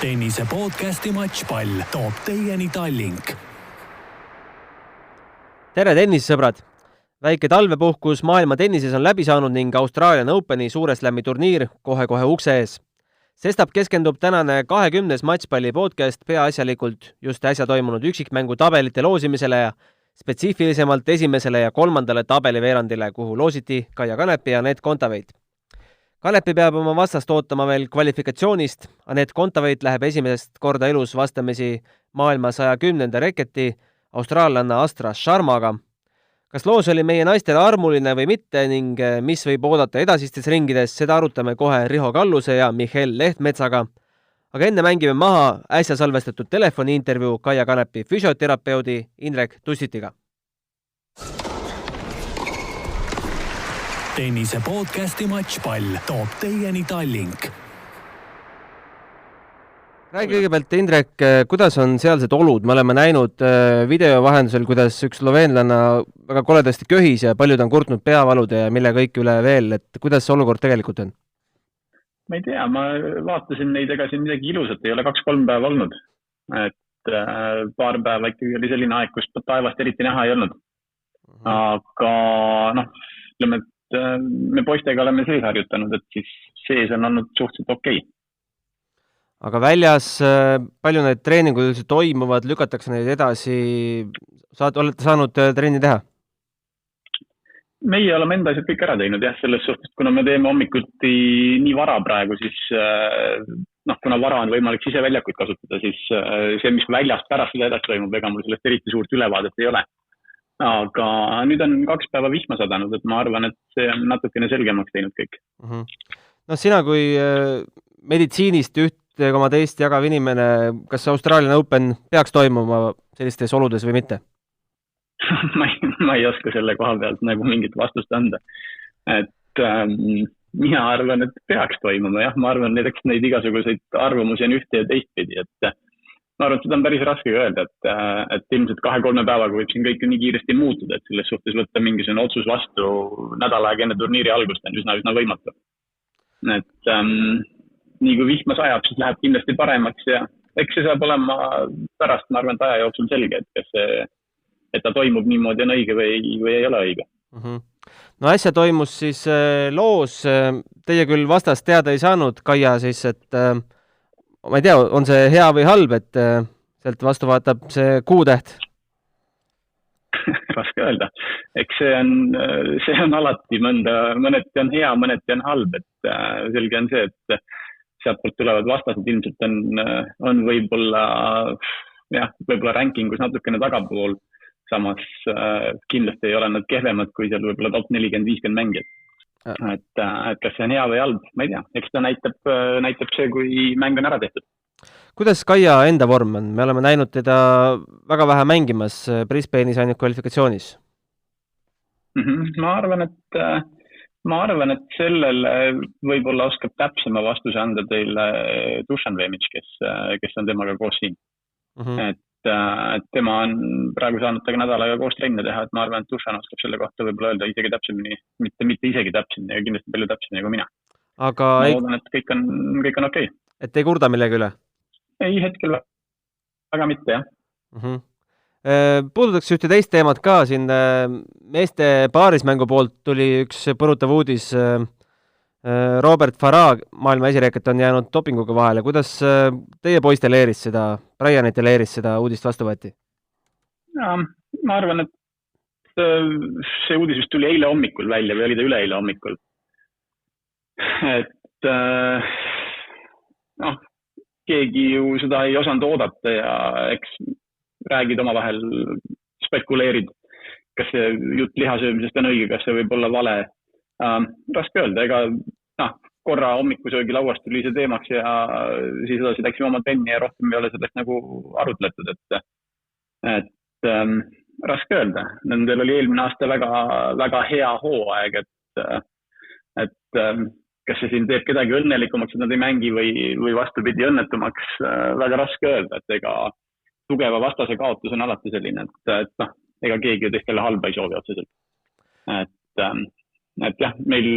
Tennise podcasti Matchpall toob teieni Tallink. Tere tennissõbrad! Väike talvepuhkus maailma tennises on läbi saanud ning Australian Openi suure slam'i turniir kohe-kohe ukse ees. Sestap keskendub tänane 20. Matchpalli podcast peaasjalikult just äsja toimunud üksikmängu tabelite loosimisele ja spetsiifilisemalt esimesele ja kolmandale tabeliveerandile, kuhu loositi Kaia Kanepi ja Anett Kontaveit. Kanepi peab oma vastast ootama veel kvalifikatsioonist. Anett Kontaveit läheb esimesest korda elus vastamisi maailma 110. reketi austraallanna Astra Sharmaga. Kas loos oli meie naistele armuline või mitte ning mis võib oodata edasistes ringides, seda arutame kohe Riho Kalluse ja Mihhail Lehtmetsaga. Aga enne mängime maha äsja salvestatud telefoniintervjuu Kaia Kanepi füsioterapeudi Indrek Tussitiga. Tennise podcasti Matchpall toob teieni Tallink. Räägi kõigepealt, Indrek, kuidas on sealsed olud? Me oleme näinud video vahendusel, kuidas üks sloveenlanna väga koledasti köhis ja paljud on kurtnud peavalude ja mille kõik üle veel, et kuidas see olukord tegelikult on? Ma ei tea, ma vaatasin neid, ega siin midagi ilusat ei ole 2-3 päeva olnud. Et paar päeva ikkagi oli selline aeg, kus taevast eriti näha ei olnud. Aga ütleme, et me poistega oleme sees harjutanud, et siis sees on olnud suhteliselt okei. Aga väljas palju need treeningud üldse toimuvad, lükatakse neid edasi, olete saanud trenni teha? Meie oleme enda asjad kõik ära teinud, jah, selles suhtes, kuna me teeme hommikulti nii vara praegu, siis kuna vara on võimalik siseväljakuid kasutada, siis see, mis väljast pärast seda edasi toimub, ega mul sellest eriti suurt ülevaadet ei ole. Aga nüüd on 2 päeva vihma sadanud, et ma arvan, et see on natukene selgemaks teinud kõik. No sina kui meditsiinist üht koma teist jagav inimene, kas Australian Open peaks toimuma sellistes oludes või mitte? ma ei oska selle koha pealt nagu mingit vastust anda. Et mina arvan, et peaks toimuma. Jah, ma arvan, et neid igasuguseid arvamusi on ühte ja teistpidi. Et ma arvan, et seda on päris raske öelda, et ilmselt 2-3 päevaga võib siin kõik nii kiiresti muutuda, et selles suhtes võtta mingisugune otsus vastu nädal aega enne turniiri algust on üsna võimatu. Et nii kui vihma sajab, siis läheb kindlasti paremaks ja eks see saab olema pärast, ma arvan, et aja jooksul selge, et ta toimub niimoodi on õige või ei ole õige. No äsja toimus siis loos, teie küll vastast teada ei saanud, Kaia siis, et ma ei tea, on see hea või halb, et sealt vastu vaatab see kuutäht? Raske öelda. Eks see on alati mõneti on hea, mõneti on halb, et selge on see, et sealtpoolt tulevad vastased ilmselt on võib-olla rankingus natukene tagapool, samas kindlasti ei ole nad kehvemad kui seal võib-olla top 40-50 mängijad. Et kas see on hea või halb, ma ei tea. Eks ta näitab see, kui mäng on ära tehtud. Kuidas Kaia enda vorm on? Me oleme näinud teda väga vähe mängimas Brisbane'is ainult kvalifikatsioonis. Ma arvan, et sellele võib-olla oskab täpsema vastuse anda teile Dušan Vemić, kes on temaga koos siin. Et tema on praegu saanud taga nädalaga koos trenne teha, et ma arvan, et Dušan oskab selle kohta võib-olla öelda isegi täpsemini, mitte isegi täpsemini, aga kindlasti palju täpsemini kui mina. Aga ma loodan, et kõik on okei. Et ei kurda millegi üle? Ei, hetkel väga mitte, jah. Puudutaks ühte teist teemat ka, siin meeste paarismängu poolt tuli üks põrutav uudis. Robert Farah, maailma esireket, on jäänud dopinguga vahele. Kuidas teie poistel Brianitel Eeris seda uudist vastu võeti? Ma arvan, et see uudis vist tuli eile hommikul välja või oli ta üleeile hommikul. Et keegi ju seda ei osanud oodata ja eks räägid oma vahel, spekuleerid, kas see jutt lihasöömisest on õige, kas see võib olla vale. Raske öelda, ega korra hommikusöögi lauast tuli see teemaks ja siis edasi läksime oma trenni ja rohkem ei ole sellest nagu arutletud, et raske öelda. Nendel oli eelmine aasta väga, väga hea hooaeg, et kas see siin teeb kedagi õnnelikumaks, et nad ei mängi või vastupidi õnnetumaks, väga raske öelda, et ega tugeva vastase kaotus on alati selline, et ega keegi ju teistele halba ei soovi otseselt. Et et jah, meil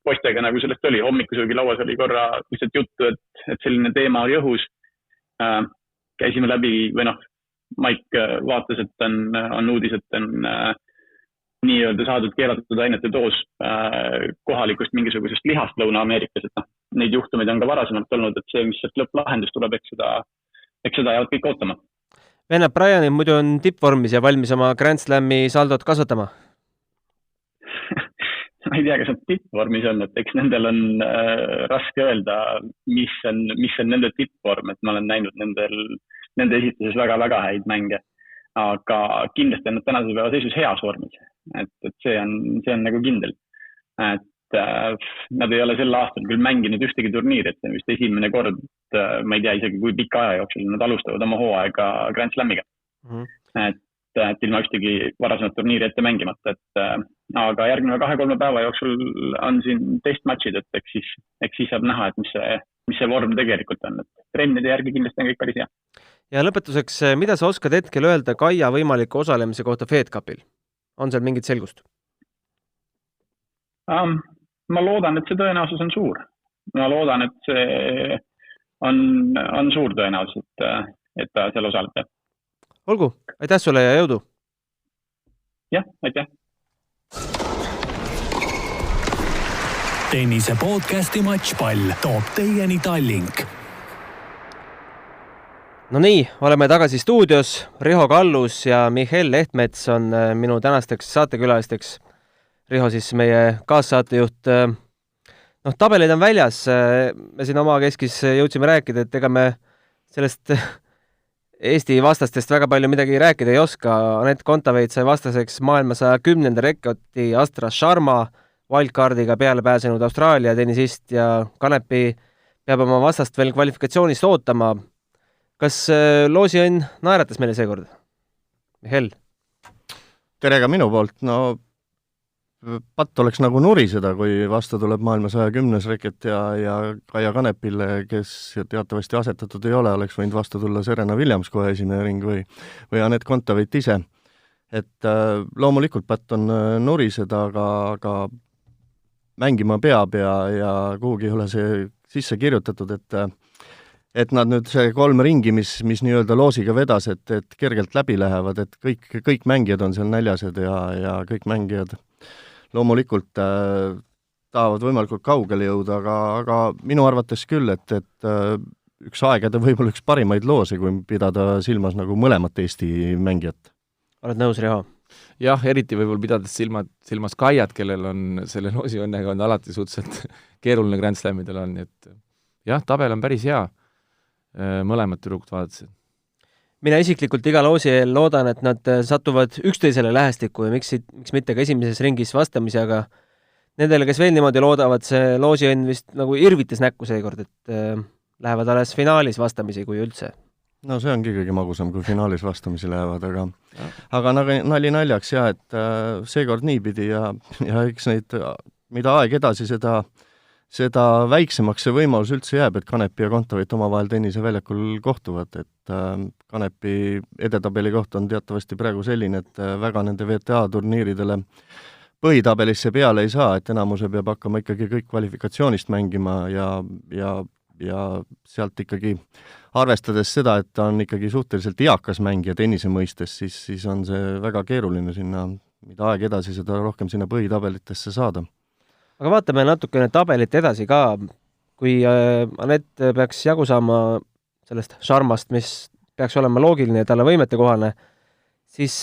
poistega nagu sellest oli, hommikusöögi lauas oli korra lihtsalt juttu, et selline teema oli õhus. Käisime läbi või Mike vaatas, et on uudis, et on nii-öelda saadud keelatud ainete doos kohalikust mingisugusest lihast Lõuna-Ameerikas, et neid juhtumeid on ka varasemalt olnud, et see, mis sealt lõpplahendus tuleb, eks seda jäävad kõik ootama. Venna Brianil muidu on tippvormis ja valmis oma Grand Slami saldot kasvatama. Ma ei tea, kas nad tippvormis on, et eks nendel on raske öelda, mis on nende tippvorm, et ma olen näinud nende esituses väga-väga häid mänge, aga kindlasti on nad tänase päeva seisus heas vormis, et see on nagu kindel, et nad ei ole sel aastal küll mänginud ühtegi turniiri, et see on vist esimene kord, ma ei tea isegi kui pika aja jooksul nad alustavad oma hooaega Grand Slamiga. Et ilma ühtegi varasemat turniiri ette mängimata, aga järgneva 2-3 päeva jooksul on siin testmatšid, et eks siis saab näha, et mis see vorm tegelikult on, et trennide järgi kindlasti on kõik päris hea. Ja lõpetuseks, mida sa oskad hetkel öelda Kaia võimaliku osalemise kohta Fed Cupil? On seal mingit selgust? Ma loodan, et see tõenäosus on suur. Ma loodan, et see on suur tõenäosus, et ta seal osaleb. Olgu, aitäh sulle ja jõudu! Jah, aitäh! Tennise podcasti Matšpall toob teieni Tallink. No nii, oleme tagasi stuudios. Riho Kallus ja Mihhail Lehtmets on minu tänasteks saatekülalisteks. Riho siis meie kaassaatejuht. Tabelid on väljas. Me siin oma keskis jõudsime rääkida, et ega me sellest Eesti vastastest väga palju midagi rääkida ei oska. Anett Kontaveit sai vastaseks maailma 110. rekoti Astra Sharma, wildcardiga peale pääsenud Austraalia tennisist ja Kanepi peab oma vastast veel kvalifikatsioonist ootama. Kas loosiõnn naeratas meile seekord? Mihhail? Tere ka minu poolt. Patt oleks nagu nuriseda, kui vastu tuleb maailma 110. reket ja Kaia Kanepile, kes teatavasti asetatud ei ole, oleks võinud vastu tulla Serena Williams kohe esimene ring või Anett Kontaveit ise. Et loomulikult Patt on nuriseda, aga mängima peab ja kuhugi ei ole see sisse kirjutatud, et nad nüüd see 3 ringi, mis nii-öelda loosiga vedas, et kergelt läbi lähevad, et kõik mängijad on seal näljased ja kõik mängijad loomulikult tahavad võimalikult kaugele jõuda, aga minu arvates küll, et üks aegade võib-olla üks parimaid loose, kui pidada silmas nagu mõlemat Eesti mängijat. Oled nõus, Riho? Jah, eriti võib-olla pidades silmas Kaiat, kellel on selle loosi õnnega on alati suhteliselt keeruline Grand Slamidel on, et jah, tabel on päris hea mõlemad tüdrukud vaadates. Mina isiklikult iga loosi eel loodan, et nad satuvad üksteisele lähestikku ja miks mitte ka esimeses ringis vastamise, aga nendele, kes veel niimoodi loodavad, see loosiõnn vist nagu irvitas näkku seekord, et lähevad alles finaalis vastamisi, kui üldse. No see ongi kõige magusam, kui finaalis vastamisi lähevad, aga nali naljaks et seekord niipidi ja eks neid, mida aeg edasi, seda väiksemaks see võimalus üldse jääb, et Kanepi ja Kontaveit omavahel tennise väljakul kohtuvad, et Kanepi edetabeli koht on teatavasti praegu selline, et väga nende VTA turniiridele põhitabelisse peale ei saa, et enamuse peab hakkama ikkagi kõik kvalifikatsioonist mängima ja sealt ikkagi arvestades seda, et ta on ikkagi suhteliselt eakas mängija tennise mõistes, siis on see väga keeruline sinna, mida aeg edasi, seda rohkem sinna põhitabelitesse saada. Aga vaatame natukene tabelit edasi ka. Kui Anett peaks jagu saama sellest Sharmast, mis peaks olema loogiline ja talle võimete kohane, siis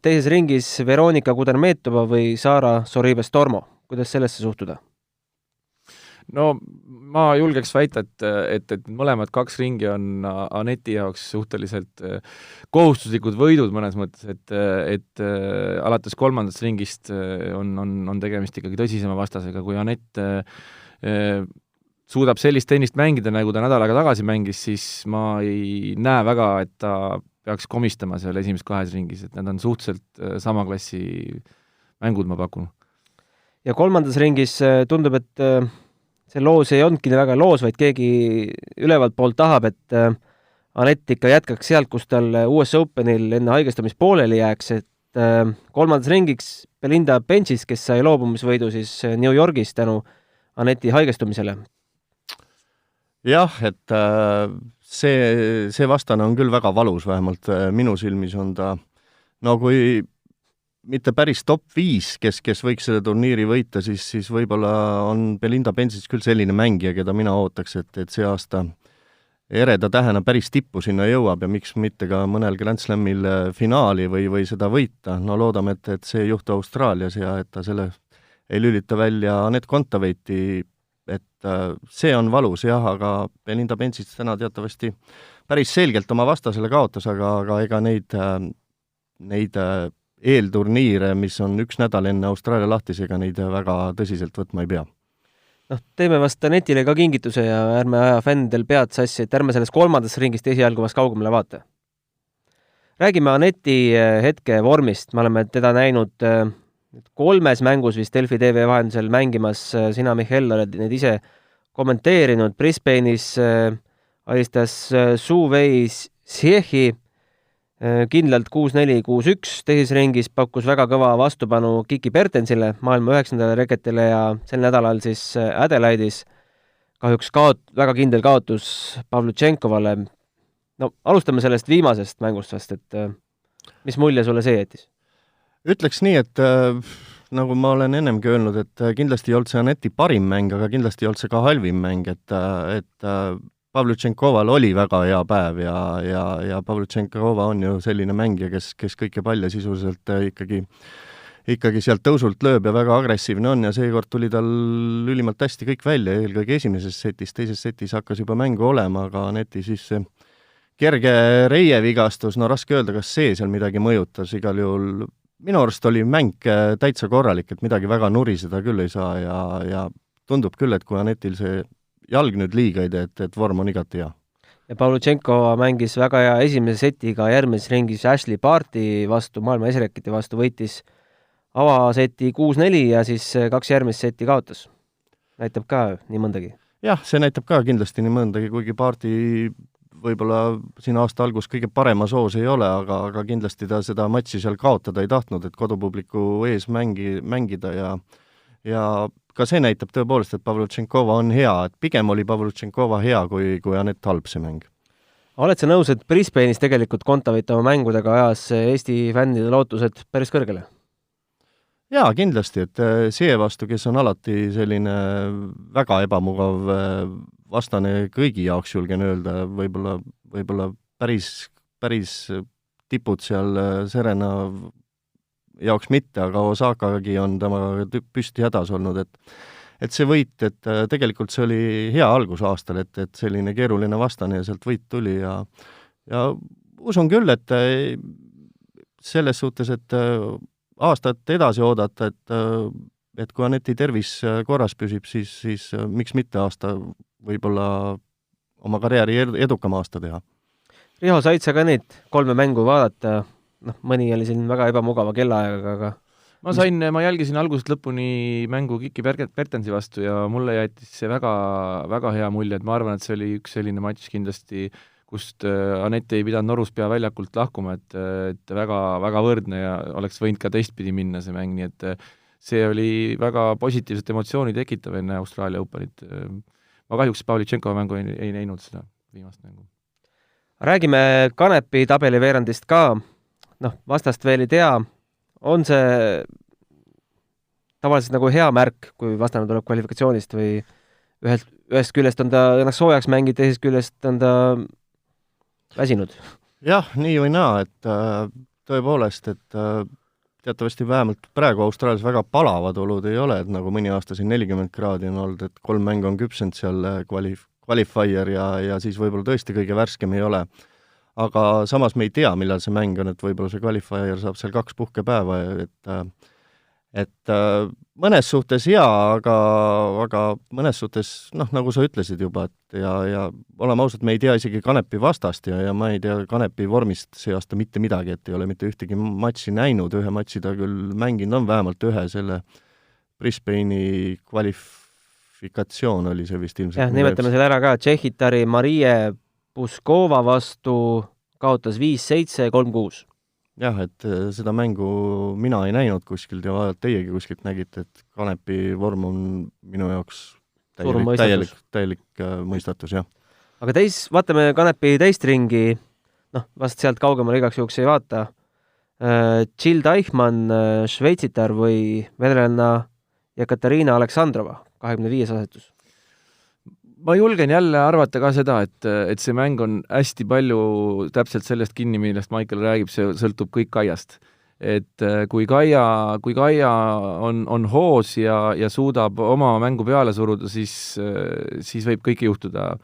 teises ringis Veronika Kudermetova või Sara Sorribes-Tormo. Kuidas sellesse suhtuda? No ma julgeks väita, et mõlemad 2 ringi on Anetti jaoks suhteliselt kohustuslikud võidud mõnes mõttes, et alates 3. ringist on tegemist ikkagi tõsisema vastasega, kui Anett suudab sellist tennist mängida, nagu ta nädal aega tagasi mängis, siis ma ei näe väga, et ta peaks komistama seal esimeses 2 ringis, et need on suhteliselt sama klassi mängud, ma pakun. Ja 3. ringis tundub, et see loos ei olnudki väga loos, vaid keegi ülevalt poolt tahab, et Anett ikka jätkaks sealt, kus tal US Openil enne haigestamist pooleli jääks, et kolmandas ringiks Belinda Bencic, kes sai loobumisvõidu siis New Yorgis tänu Aneti haigestumisele. Jah, et see vastane on küll väga valus, vähemalt minu silmis on ta, no kui mitte päris top 5, kes võiks selle turniiri võita, siis võib-olla on Belinda Bencic küll selline mängija, keda mina ootaks, et see aasta ereda tähena päris tippu sinna jõuab ja miks mitte ka mõnel Grand Slamil finaali või seda võita. No loodame, et see ei juhtu Austraalias ja et ta selle ei lülita välja Anett Kontaveiti, et see on valus jah, aga Belinda Bencic täna teatavasti päris selgelt oma vastasele kaotas, aga ega neid eelturniire, mis on üks nädal enne Austraalia lahtisega, neid väga tõsiselt võtma ei pea. Teeme vast Anetile ka kingituse ja ärme aja fännidel pead sassi, et ärme sellest kolmandast ringist esialgu vast kaugemale vaata. Räägime Aneti hetke vormist, me oleme teda näinud 3 mängus vist Delfi TV vahendusel mängimas, sina, Mihhail, oled neid ise kommenteerinud. Brisbane'is alistas Su Wei Siehi kindlalt 6-4, 6-1, teises ringis pakkus väga kõva vastupanu Kiki Bertensile, maailma 9. reketile ja sel nädalal siis Adelaide'is kahjuks väga kindel kaotus Pavlyuchenkovale. No alustame sellest viimasest mängust vast, et mis mulje sulle see jättis? Ütleks nii, et nagu ma olen ennemgi öelnud, et kindlasti ei olnud see Aneti parim mäng, aga kindlasti ei olnud see ka halvim mäng, et Pavlyuchenkoval oli väga hea päev ja Pavlyuchenkova on ju selline mängija, kes kõike palle sisuliselt ikkagi sealt tõusult lööb ja väga agressiivne on ja seekord tuli tal ülimalt hästi kõik välja, eelkõige esimeses setis, teises setis hakkas juba mängu olema, aga Aneti siis see kerge reievigastus, no raske öelda, kas see seal midagi mõjutas, igal juhul minu arust oli mäng täitsa korralik, et midagi väga nuriseda küll ei saa ja tundub küll, et kui Anetil see jalg nüüd liiga ei tee, et vorm on igati hea. Ja Pavlyuchenkova mängis väga hea esimese setiga järgmises ringis Ashley Barti vastu, maailma esireketi vastu, võitis avaseti 6-4 ja siis 2 järgmist seti kaotas. Näitab ka nii mõndagi. Jah, see näitab ka kindlasti nii mõndagi, kuigi Barti võib-olla siin aasta algus kõige parema soos ei ole, aga kindlasti ta seda matši seal kaotada ei tahtnud, et kodupubliku ees mängida ja ka see näitab tõepoolest, et Pavlyuchenkova on hea, et pigem oli Pavlyuchenkova hea kui Anett halb see mäng. Oled sa nõus, et Brisbane'is tegelikult Kontaveit oma mängudega ajas Eesti fännide lootused päris kõrgele? Jaa, kindlasti, et see vastu, kes on alati selline väga ebamugav vastane kõigi jaoks, julgen öelda, võib-olla päris tipud seal Serena jaoks mitte, aga Osakagi on temaga püsti hädas olnud, et see võit, et tegelikult see oli hea algus aastal, et selline keeruline vastane ja sealt võit tuli ja usun küll, et selles suhtes, et aastat edasi oodata, et kui Aneti tervis korras püsib, siis miks mitte aasta võib-olla oma karjääri edukam aasta teha. Riho, said sa ka neid 3 mängu vaadata? Mõni oli siin väga ebamugava kellaajaga, aga ma jälgisin algusest lõpuni mängu Kiki Bertensi vastu ja mulle jättis see väga, väga hea mulje, et ma arvan, et see oli üks selline matš kindlasti, kust Anett ei pidanud Noruspea väljakult lahkuma, et väga, väga võrdne ja oleks võinud ka teistpidi minna see mäng, nii et see oli väga positiivset emotsiooni tekitav enne Austraalia Openit. Ma kahjuks Pavlyuchenkova mängu ei näinud seda viimast mängu. Räägime Kanepi tabeliveerandist ka. Vastast veel ei tea. On see tavaliselt nagu hea märk, kui vastane tuleb kvalifikatsioonist või ühest küljest on ta ennast soojaks mängid, teisest küljest on ta väsinud? Jah, nii või naa, et tõepoolest, et teatavasti vähemalt praegu Austraalias väga palavad olud ei ole, et nagu mõni aasta siin 40 kraadi on olnud, et 3 mängu on küpsend seal qualifier ja siis võib-olla tõesti kõige värskem ei ole. Aga samas me ei tea, millal see mäng on, et võib-olla see qualifier saab seal 2 puhkepäeva, et mõnes suhtes hea, aga mõnes suhtes, nagu sa ütlesid juba, et ja oleme ausad, me ei tea isegi Kanepi vastast ja ma ei tea Kanepi vormist see aasta mitte midagi, et ei ole mitte ühtegi matši näinud, ühe matši ta küll mänginud on, vähemalt ühe selle Brisbane'i kvalifikatsioon oli see vist ilmselt. Jah, nimetame selle ära ka, Tšehhitari Marie Puskova vastu kaotas 5-7, 3-6. jah, et seda mängu mina ei näinud kuskilt ja teiegi kuskilt nägite, et Kanepi vorm on minu jaoks täielik mõistatus, jah. aga vaatame Kanepi teist ringi, vast sealt kaugemale igaks juhuks ei vaata. Jill Deichmann, šveitsitar või venelanna Jekaterina Aleksandrova, 25. asetus? Ma julgen jälle arvata ka seda, et see mäng on hästi palju täpselt sellest kinni, millest Michael räägib, see sõltub kõik Kaiast. Et kui Kaia on hoos ja suudab oma mängu peale suruda, siis võib kõike juhtuda.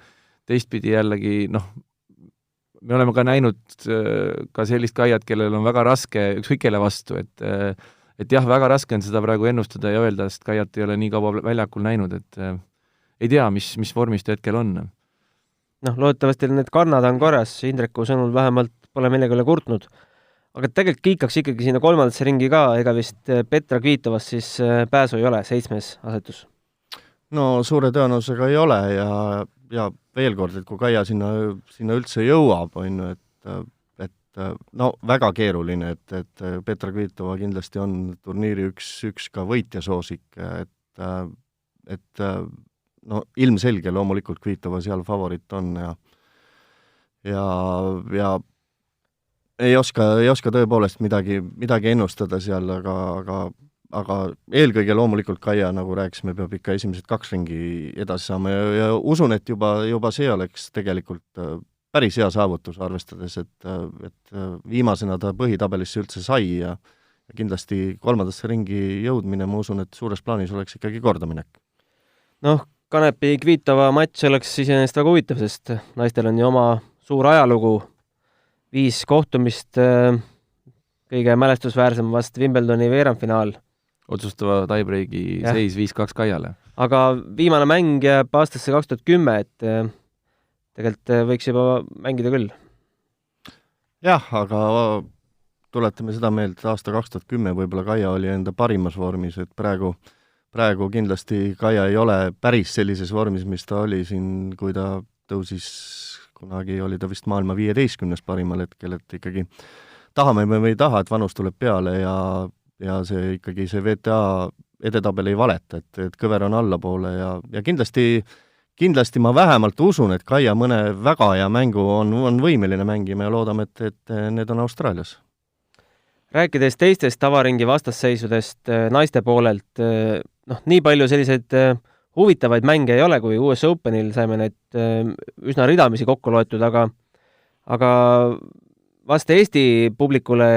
Teistpidi jällegi, me oleme ka näinud ka sellist Kaiat, kellel on väga raske ükskõik kelle vastu, et jah, väga raske on seda praegu ennustada ja öelda, sest Kaiat ei ole nii kaua väljakul näinud, et ei tea, mis vormis ta hetkel on. Loodetavasti need kannad on korras, Indreku sõnul vähemalt pole millegi üle kurtnud. Aga tegelikult kiikaks ikkagi sinna kolmandasse ringi ka, ega vist Petra Kvitovast siis pääsu ei ole, 7. asetus. No suure tõenäosusega ei ole ja veel kord, et kui Kaia sinna üldse jõuab, on ju, et väga keeruline, et Petra Kvitova kindlasti on turniiri üks ka võitjasoosik, et ilmselge loomulikult Kvitova seal favoriit on ja ei oska tõepoolest midagi ennustada seal, aga eelkõige loomulikult Kaia, nagu rääkisime, peab ikka esimesed 2 ringi edasi saama ja usun, et juba see oleks tegelikult päris hea saavutus, arvestades, et viimasena ta põhitabelisse üldse sai ja kindlasti kolmandasse ringi jõudmine, ma usun, et suures plaanis oleks ikkagi kordaminek. Kanepi Kvitova matš oleks iseenesest väga huvitav, sest naistel on ju oma suur ajalugu, 5 kohtumist, kõige mälestusväärsem vast Wimbledoni veerandfinaal. Otsustava tiebreaki seis 5-2 Kaiale. Aga viimane mäng jääb aastasse 2010, et tegelikult võiks juba mängida küll. Jah, aga tuletame seda meelt, aasta 2010 võib-olla Kaia oli enda parimas vormis, et praegu kindlasti Kaia ei ole päris sellises vormis, mis ta oli siin, kui ta tõusis, kunagi oli ta vist maailma 15. parimal hetkel, et ikkagi tahame või ei taha, et vanus tuleb peale ja see ikkagi see VTA edetabel ei valeta, et kõver on allapoole ja kindlasti ma vähemalt usun, et Kaia mõne väga hea mängu on võimeline mängima ja loodame, et need on Austraalias. Rääkides teistest tavaringi vastasseisudest naiste poolelt, nii palju selliseid huvitavaid mänge ei ole, kui US Openil saime need üsna ridamisi kokku loetud, aga vast Eesti publikule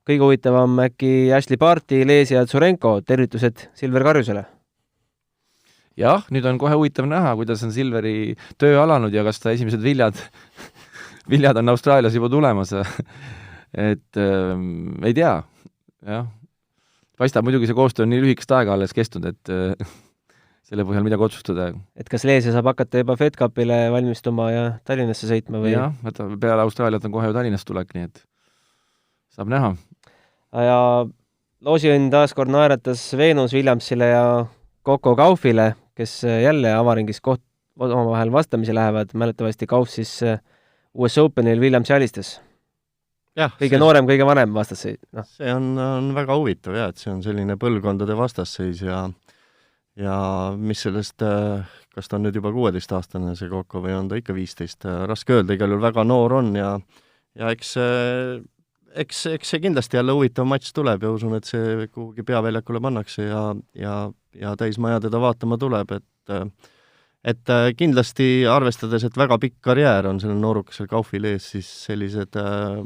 kõige huvitavam äkki Ashley Barti, Lees ja Tsurenko, tervitused Silver Karjusele. Jah, nüüd on kohe huvitav näha, kuidas on Silveri töö alanud ja kas ta esimesed viljad on Austraalias juba tulemas. Et ei tea, jah. Paistab muidugi see koostöö on nii lühikest aega alles kestnud, et selle põhjal midagi otsustada. Et kas Lees saab hakata juba Fed Cupile valmistuma ja Tallinnasse sõitma või? Jah, peale Austraaliat on kohe Tallinnast tulek, nii et saab näha. Ja loosiõnn taaskord naeratas Venus Williamsile ja Coco Gaufile, kes jälle avaringis omavahel vastamisi lähevad, mäletavasti Gauf siis US Openil Williamsi alistas. Kõige noorem, kõige vanem vastasseis. See on väga huvitav ja, et see on selline põlvkondade vastasseis ja mis sellest, kas ta on nüüd juba 16-aastane see Coco või on ta ikka 15, raske öelda, igal juhul väga noor on ja eks see kindlasti jälle huvitav matš tuleb ja usun, et see kuhugi peaväljakule pannakse ja täismaja teda vaatama tuleb, et kindlasti arvestades, et väga pikk karjäär on sellel noorukesel Gaufil ees, siis sellised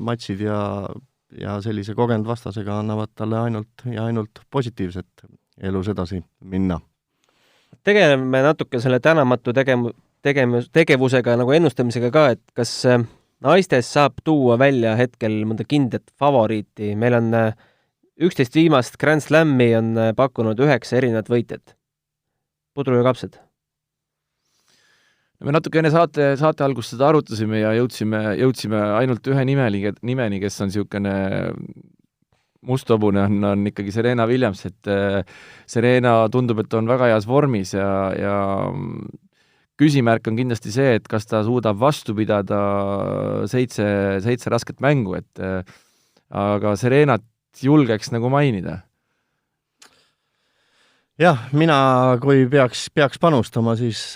matšid ja sellise kogenud vastasega annavad talle ainult positiivset elus edasi minna. Tegeleme natuke selle tänamatu tegevusega nagu ennustamisega ka, et kas naistes saab tuua välja hetkel mõnda kindlat favoriiti. Meil on 11 viimast Grand Slami on pakkunud 9 erinevat võitjat. Pudru ja kapsad. Me natuke enne saate algust seda arutasime ja jõudsime ainult ühe nimeni, kes on niisugune mustobune, on ikkagi Serena Williams, et Serena tundub, et on väga heas vormis ja küsimärk on kindlasti see, et kas ta suudab vastu pidada 7 rasket mängu, et aga Serenat julgeks nagu mainida. Jah, mina, kui peaks panustama, siis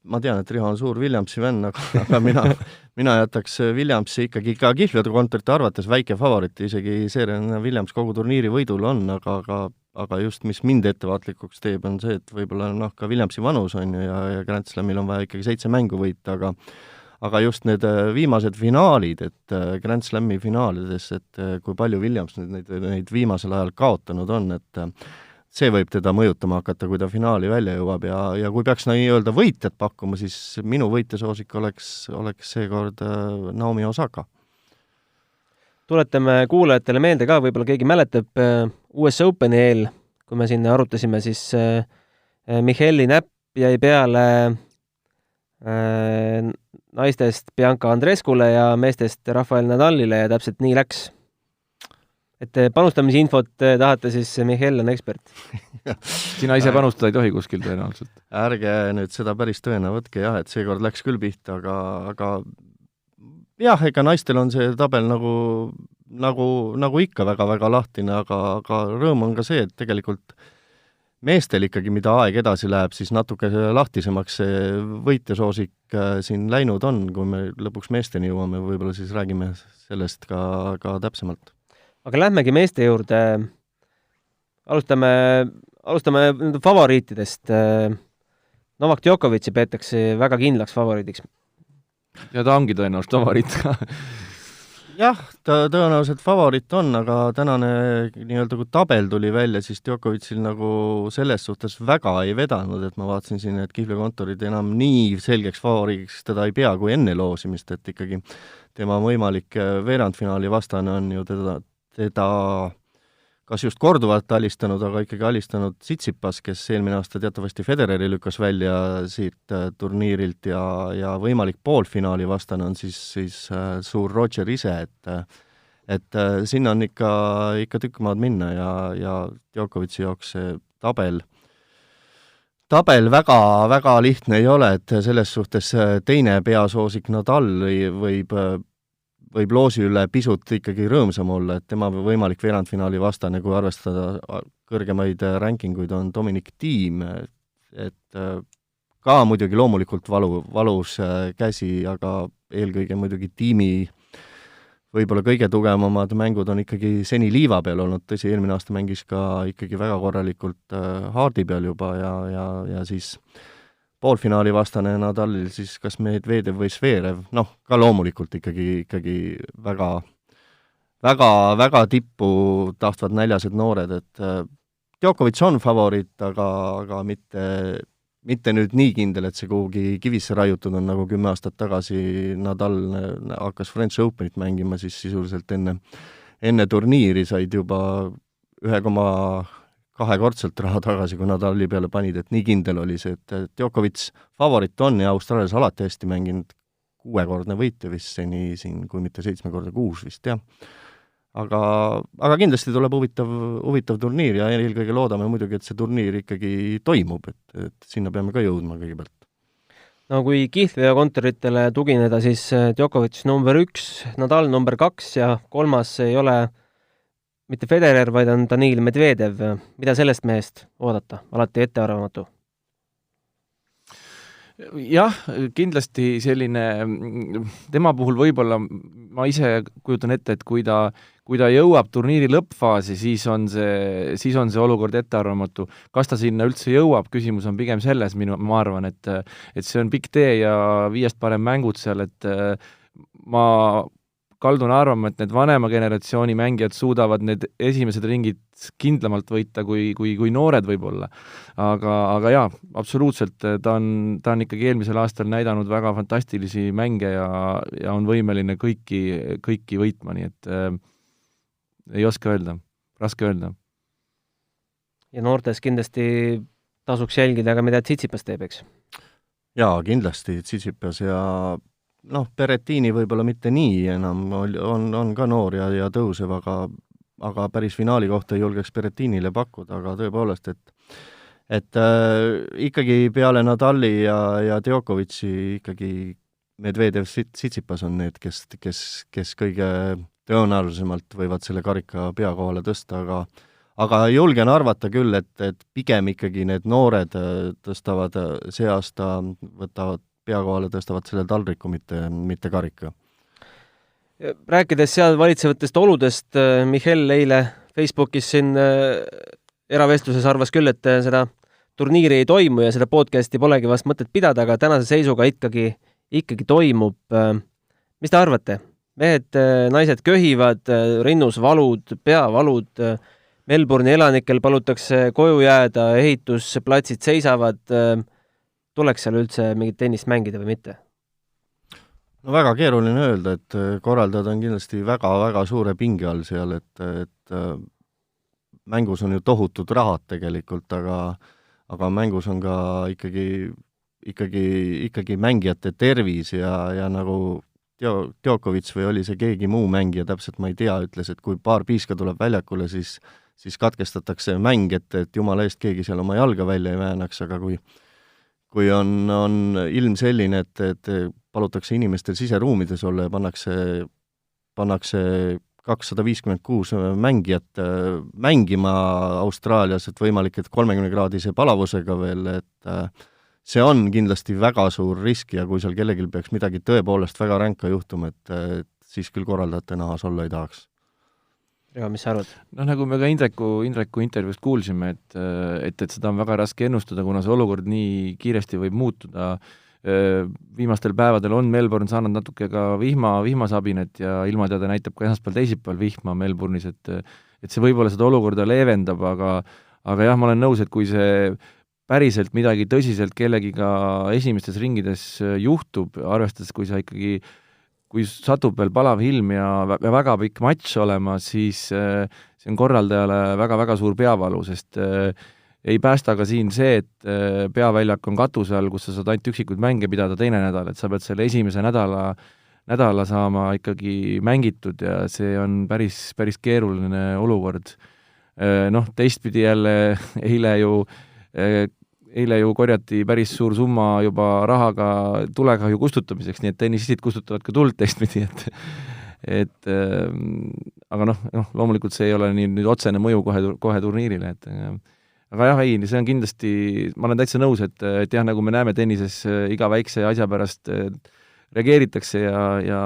ma tean, et Riho on suur Williamsi venn, aga mina jätaks Williamsi ikkagi ka kihlveokontorite arvates väike favorit, isegi Serena Williams kogu turniiri võidul on, aga just mis mind ettevaatlikuks teeb, on see, et võib-olla ka Williamsi vanus on ju ja Grand Slamil on vaja ikkagi 7 mängu võita, aga just need viimased finaalid, et Grand Slami finaalides, et kui palju Williams neid viimasel ajal kaotanud on, et see võib teda mõjutama hakata, kui ta finaali välja jõuab ja kui peaks nii-öelda võitjat pakkuma, siis minu võitjasoosik oleks seekord Naomi Osaka. Tuletame kuulajatele meelde ka, võib-olla keegi mäletab US Openi eel, kui me siin arutasime, siis Micheli näpp jäi peale naistest Bianca Andreeskule ja meestest Rafael Nadalile ja täpselt nii läks. Et panustamisinfot tahate, siis Michel on ekspert. Sina ise panustada ei tohi kuskil tõenäoliselt. Ärge nüüd seda päris tõena võtke, jah, et seekord läks küll pihta, aga jah, ega naistel on see tabel nagu ikka väga-väga lahtine, aga rõõm on ka see, et tegelikult meestel ikkagi, mida aeg edasi läheb, siis natuke lahtisemaks see võitjasoosik siin läinud on, kui me lõpuks meesteni jõuame, võib-olla siis räägime sellest ka täpsemalt. Aga lähmegi meeste juurde. Alustame favoriitidest. Novak Djokovic'i peetakse väga kindlaks favoriidiks. Ja ta ongi tõenäoliselt favoriit ka. Jah, ta tõenäoliselt favoriit on, aga tänane nii-öelda kui tabel tuli välja, siis Djokovic'il nagu selles suhtes väga ei vedanud, et ma vaatasin siin, et kihlveokontorid enam nii selgeks favoriidiks teda ei pea kui enne loosimist, et ikkagi tema võimalik veerandfinaali vastane on ju teda kas just korduvalt alistanud, aga ikkagi alistanud Tsitsipas, kes eelmine aasta teatavasti Federeri lükkas välja siit turniirilt ja võimalik poolfinaali vastane on siis suur Roger ise, et sinna on ikka tükk maad minna ja Djokovic'i jaoks see tabel väga lihtne ei ole, et selles suhtes teine peasoosik Nadal võib loosi üle pisut ikkagi rõõmsam olla, et tema võimalik veerandfinaali vastane, kui arvestada kõrgemaid rankinguid, on Dominic Thiem, et ka muidugi loomulikult valus käsi, aga eelkõige muidugi Thiemi võib-olla kõige tugevamad mängud on ikkagi seni liiva peal olnud, tõsi, eelmine aasta mängis ka ikkagi väga korralikult haardi peal juba ja siis poolfinaali vastane Nadalil siis kas Medvedev või Zverev, ka loomulikult ikkagi väga tippu tahtvad näljased noored, et Djokovic on favoriit, aga mitte nüüd nii kindel, et see kuhugi kivisse raiutud on, nagu 10 aastat tagasi Nadal hakkas French Openit mängima, siis sisuliselt enne turniiri said juba 1,2-kordselt raha tagasi, kui Nadali peale panid, et nii kindel oli see, et Djokovic favorit on ja Austraalias alati hästi mänginud 6-kordne võitja vist seni siin, kui mitte 7x6 vist, jah. Aga kindlasti tuleb huvitav turniir ja eelkõige loodame muidugi, et see turniir ikkagi toimub, et sinna peame ka jõudma kõigepealt. No kui kihlveokontoritele tugineda, siis Djokovic number 1, Nadal number 2 ja 3. ei ole mitte Federer, vaid on Danil Medvedev. Mida sellest mehest oodata? Alati ettearvamatu. Jah, kindlasti selline, tema puhul võib-olla ma ise kujutan ette, et kui ta jõuab turniiri lõppfaasi, siis on see olukord ettearvamatu. Kas ta sinna üldse jõuab, küsimus on pigem selles, ma arvan, et see on pikk tee ja 5 parem mängud seal, et ma kaldun arvama, et need vanema generatsiooni mängijad suudavad need esimesed ringid kindlamalt võita kui noored võib-olla. Aga jaa, absoluutselt, ta on ikkagi eelmisel aastal näidanud väga fantastilisi mänge ja on võimeline kõiki võitma, nii et ei oska öelda, raske öelda. Ja noortes kindlasti tasuks jälgida, aga mida Tsitsipas teeb, eks? Jaa, kindlasti Tsitsipas ja Berrettini võib-olla mitte nii enam, on ka noor ja tõusev, aga päris finaali kohta ei julgeks Berrettinile pakkuda, aga tõepoolest, et ikkagi peale Nadali ja Djokovic'i ikkagi Medvedev, Tsitsipas on need, kes kõige tõenäolisemalt võivad selle karika pea kohale tõsta, aga julgen arvata küll, et pigem ikkagi need noored tõstavad see aasta, võtavad pea kohale, tõstavad selle taldriku, mitte karika. Rääkides seal valitsevatest oludest, Mihhail eile Facebookis siin eravestluses arvas küll, et seda turniiri ei toimu ja seda podcasti polegi vast mõtet pidada, aga tänase seisuga ikkagi toimub. Mis te arvate? Mehed, naised köhivad, rinnus valud, peavalud, Melbourne'i elanikel palutakse koju jääda, ehitusplatsid seisavad, tuleks seal üldse mingit tennist mängida või mitte? No väga keeruline öelda, et korraldajad on kindlasti väga-väga suure pinge all seal, et mängus on ju tohutud rahad tegelikult, aga mängus on ka ikkagi mängijate tervis ja nagu Djokovic või oli see keegi muu mängija, täpselt ma ei tea, ütles, et kui paar piiska tuleb väljakule, siis katkestatakse mäng, et jumala eest keegi seal oma jalga välja ei väänaks, aga kui on ilm selline, et palutakse inimestel siseruumides olla ja pannakse 256 mängijat mängima Austraalias, et võimalik, et 30-kraadise palavusega veel, et see on kindlasti väga suur risk ja kui seal kellelgi peaks midagi tõepoolest väga ränka juhtuma, et siis küll korraldajate nahas olla ei tahaks. Ja, mis sa arvad? No nagu me ka Indreku intervjuust kuulsime, et seda on väga raske ennustada, kuna see olukord nii kiiresti võib muutuda. Viimastel päevadel on Melbourne saanud natuke ka vihmasabinet ja ilmateade näitab ka esmaspäeval teisipäeval vihma Melbourne'is, et see võib-olla seda olukorda leevendab, aga jah, ma olen nõus, et kui see päriselt midagi tõsiselt kellegiga esimestes ringides juhtub, arvestades, kui satub veel palav ilm ja väga pikk matš olema, siis see on korraldajale väga-väga suur peavalu, sest ei päästa ka siin see, et peaväljak on katuse all, kus sa saad ainult üksikuid mänge pidada teine nädal, et sa pead selle esimese nädala saama ikkagi mängitud ja see on päris keeruline olukord. Teistpidi jälle eile ju korjati päris suur summa juba rahaga tulekahju kustutamiseks, nii et tennisistid kustutavad ka tuld teistpidi, aga loomulikult see ei ole nüüd otsene mõju kohe turniirile, aga jah, see on kindlasti, ma olen täitsa nõus, et jah, nagu me näeme tennises iga väikse asja pärast reageeritakse ja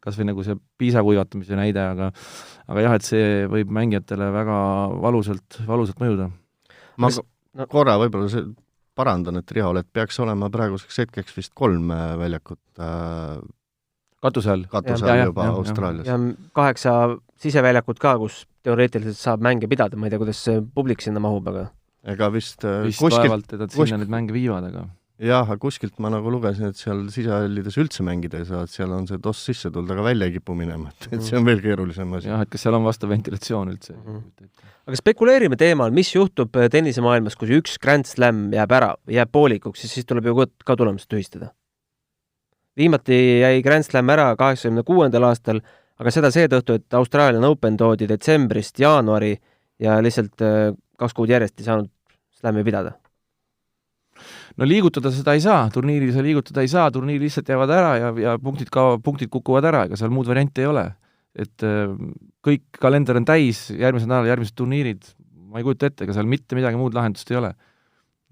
kas või nagu see piisakuivatamise näide, aga jah, et see võib mängijatele väga valusalt mõjuda. Ma korra võib-olla parandan, et Riol, et peaks olema praeguseks hetkeks vist 3 väljakut katuse all juba Austraalias. Ja 8 siseväljakut ka, kus teoreetiliselt saab mänge pidada, ma ei tea, kuidas see publik sinna mahub, aga ega vist vaevalt, et sinna neid mänge viivad, aga jah, kuskilt ma nagu lugesin, et seal sisehallides üldse mängida ei saa, et seal on see toss sisse tulnud, aga välja ei kipu minema, et see on veel keerulisem asi. Jah, et kas seal on vastav ventilatsioon üldse. Aga spekuleerime teemal, mis juhtub tennisemaailmas, kui üks Grand Slam jääb poolikuks, siis tuleb ju ka tulemused tühistada. Viimati jäi Grand Slam ära 86. aastal, aga seda seetõttu, et Australian Open toodi detsembrist jaanuari ja lihtsalt 2 kuud järjest ei saanud Slami pidada. No liigutada seda ei saa, turniiri sa liigutada ei saa, turniiri lihtsalt jäävad ära ja punktid kukuvad ära, ega seal muud varianti ei ole. Et kõik kalender on täis, järgmised nädal, järgmised turniirid, ma ei kujuta ette, ega seal mitte midagi muud lahendust ei ole.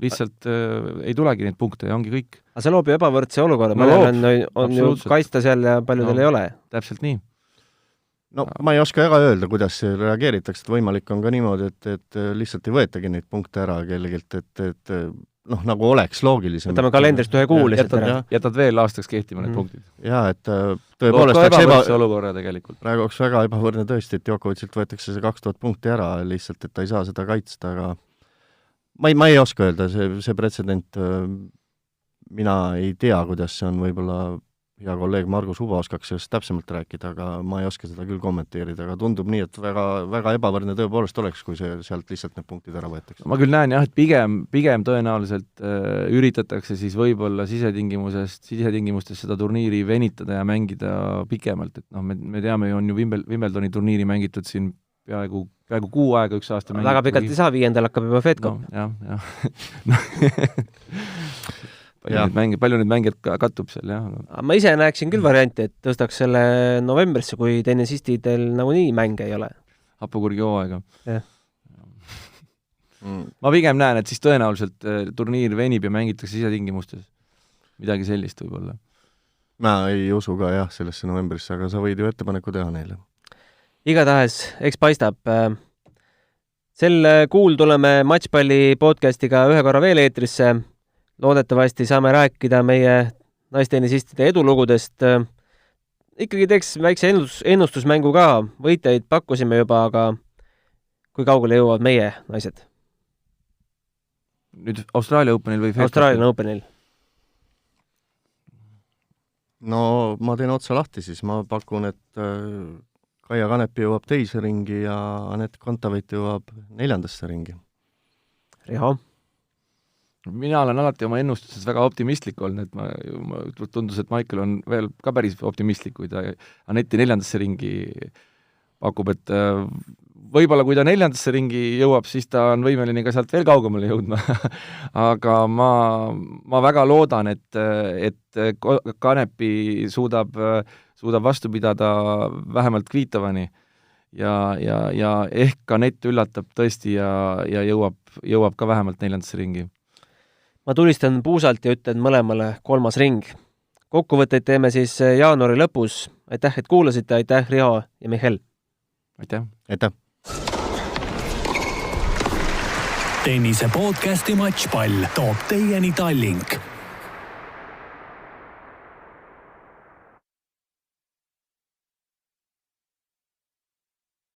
Lihtsalt ei tulegi neid punkte ja ongi kõik. Aga see loob ju ebavõrdse olukorda, mõnel on ju kaitsta seal ja paljudel ei ole. Täpselt nii. No ma ei oska ega öelda, kuidas see reageeritakse, et võimalik on ka niimoodi, et lihtsalt ei võetagi neid punkte ära kellegilt, et nagu oleks loogilisem. Võtame kalendrist ühe kuu lihtsalt ära. Jätad veel aastaks kehtima need punktid. Jaa, et tõepoolest ebavõrdse olukorra tegelikult. Praegu oleks väga ebavõrdne tõesti, et Djokovic'ilt võetakse see 2000 punkti ära lihtsalt, et ta ei saa seda kaitsta, aga ma ei oska öelda, see pretsedent, mina ei tea, kuidas see on, võib-olla hea kolleeg Margus Uba oskaks sellest täpsemalt rääkida, aga ma ei oska seda küll kommenteerida, aga tundub nii, et väga, väga ebavõrdne tõepoolest oleks, kui sealt lihtsalt need punktid ära võetakse. Ma küll näen jah, et pigem tõenäoliselt üritatakse siis võib-olla sisetingimustes seda turniiri venitada ja mängida pikemalt, et me teame, on ju Wimbledoni turniiri mängitud siin peaaegu kuu aega, 1 aasta väga pikalt ei saa, 5. hakkab juba Fedko. jah. palju neid mängijad kattub seal, jah. Ma ise näeksin küll varianti, et tõstaks selle novembrisse, kui tennisistidel nagunii mänge ei ole. Hapukurgi hooaega. Jah. Ma pigem näen, et siis tõenäoliselt turniir venib ja mängitakse sisetingimustes. Midagi sellist võib-olla. Ma ei usu ka jah sellesse novembrisse, aga sa võid ju ettepaneku teha neile. Igatahes, eks paistab. Sel kuul tuleme Matšpalli podcastiga ühe korra veel eetrisse. Loodetavasti saame rääkida meie naistennisistide edulugudest. Ikkagi teeks väikse ennustusmängu ka. Võitjaid pakkusime juba, aga kui kaugele jõuavad meie naised? Nüüd Austraalia Openil või Austraalia Openil. No ma teen otsa lahti siis. Ma pakun, et Kaia Kanepi jõuab teise ringi ja Anett Kontaveit jõuab 4. ringi. Riho? Mina olen alati oma ennustustes väga optimistlik olnud, et ma tundus, et Michael on veel ka päris optimistlik, kui ta Anetti 4. ringi pakub, et võib-olla kui ta 4. ringi jõuab, siis ta on võimeline ka sealt veel kaugemale jõudma. Aga ma väga loodan, et Kanepi suudab vastu pidada vähemalt Kvitovani ja ehk Anett üllatab tõesti ja jõuab ka vähemalt 4. ringi. Ma tulistan puusalt ja ütlen mõlemale 3. ring. Kokkuvõtteid teeme siis jaanuari lõpus. Aitäh, et kuulasite, aitäh Riho ja Mihkel. Aitäh! Aitäh! Tennise podcasti Matšpall toob teieni Tallink.